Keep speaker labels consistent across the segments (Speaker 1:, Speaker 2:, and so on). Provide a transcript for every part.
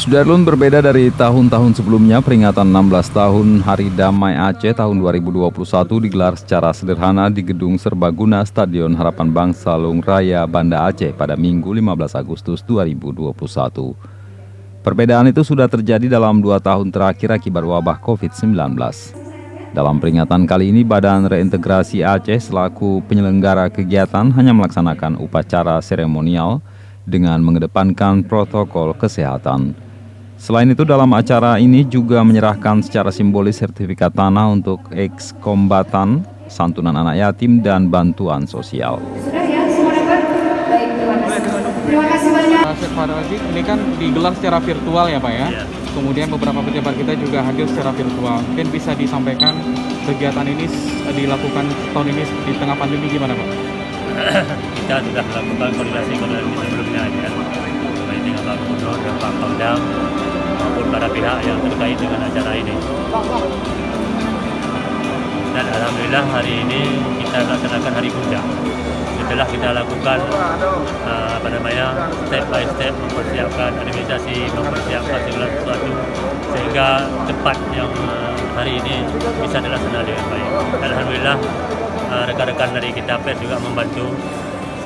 Speaker 1: Stadion berbeda dari tahun-tahun sebelumnya, peringatan 16 tahun Hari Damai Aceh tahun 2021 digelar secara sederhana di Gedung Serba Guna Stadion Harapan Bangsa Lhong Raya, Banda Aceh pada Minggu 15 Agustus 2021. Perbedaan itu sudah terjadi dalam 2 tahun terakhir akibat wabah Covid-19. Dalam peringatan kali ini, Badan Reintegrasi Aceh selaku penyelenggara kegiatan hanya melaksanakan upacara seremonial dengan mengedepankan protokol kesehatan. Selain itu, dalam acara ini juga menyerahkan secara simbolis sertifikat tanah untuk eks-kombatan, santunan anak yatim, dan bantuan sosial.
Speaker 2: Sudah ya, semua dapat? Baik, terima kasih. Terima kasih banyak.
Speaker 3: Ini kan digelar secara virtual ya Pak ya?
Speaker 4: Iya.
Speaker 3: Kemudian beberapa pejabat kita juga hadir secara virtual. Mungkin bisa disampaikan kegiatan ini dilakukan tahun ini di tengah pandemi gimana Pak?
Speaker 4: Kita sudah melakukan koordinasi sebelumnya ya, baik dengan Pak Guna dan Pak Pandang maupun para pihak yang terkait dengan acara ini. Dan alhamdulillah hari ini kita laksanakan hari puncak. Setelah kita lakukan step by step mempersiapkan administrasi, mempersiapkan segala sesuatu sehingga tepat yang hari ini bisa dilaksanakan dengan baik. Alhamdulillah rekan-rekan dari kita pers juga membantu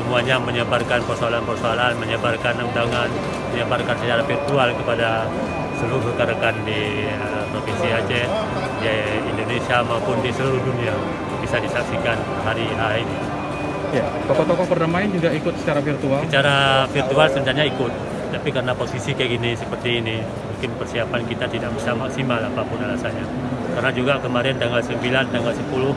Speaker 4: semuanya menyebarkan persoalan-persoalan, menyebarkan undangan, menyebarkan secara virtual kepada seluruh rekan-rekan di Provinsi Aceh, di Indonesia maupun di seluruh dunia bisa disaksikan hari ini.
Speaker 3: Ya, tokoh-tokoh perdamaian juga ikut secara virtual?
Speaker 4: Secara virtual sebenarnya ikut, tapi karena posisi kayak gini, seperti ini, mungkin persiapan kita tidak bisa maksimal apapun alasannya. Karena juga kemarin tanggal 9, tanggal 10,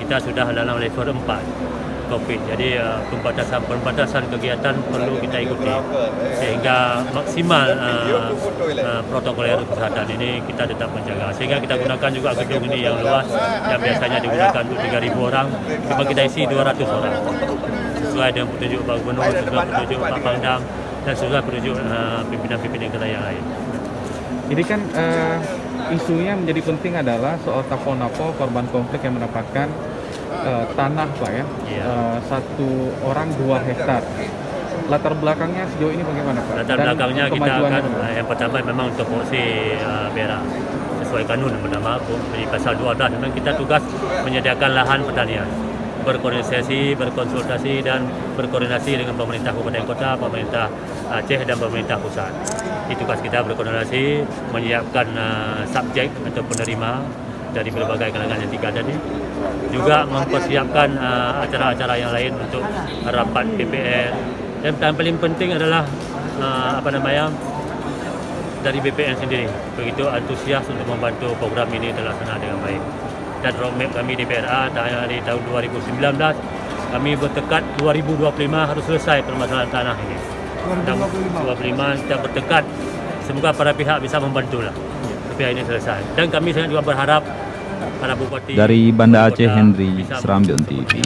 Speaker 4: kita sudah dalam level 4 Covid. Jadi pembatasan kegiatan perlu kita ikuti sehingga maksimal protokoler kesehatan ini kita tetap menjaga. Sehingga kita gunakan juga gedung ini yang luas yang biasanya digunakan untuk 3.000 orang, cuma kita isi 200 orang. Sesuai dengan petunjuk Pak Gubernur, sesuai petunjuk Pak Pandang, dan sesuai petunjuk pimpinan-pimpinan kita yang lain.
Speaker 3: Jadi kan isunya menjadi penting adalah soal tapo-napo korban konflik yang mendapatkan tanah Pak ya, satu orang 2 hektar. Latar belakangnya sejauh ini bagaimana Pak?
Speaker 4: Latar belakangnya kita akan yang pertama memang untuk porsi berak sesuai kanun bernama di pasal 12 memang kita tugas menyediakan lahan pertanian, berkonsultasi dan berkoordinasi dengan pemerintah kabupaten kota, pemerintah Aceh dan pemerintah pusat. Itu tugas kita berkoordinasi menyiapkan subjek atau penerima dari berbagai kalangan yang 3 tadi, juga mempersiapkan acara-acara yang lain untuk rapat BPN, dan yang paling penting adalah dari BPN sendiri begitu antusias untuk membantu program ini terlaksana dengan baik. Dan roadmap kami di PRA dari tahun 2019 kami bertekad 2025 harus selesai permasalahan tanah ini. 2025 kita bertekad, semoga para pihak bisa membantu lah supaya ini selesai. Dan kami sangat juga berharap para bupati
Speaker 1: dari Banda Aceh, Henry, Serambion TV.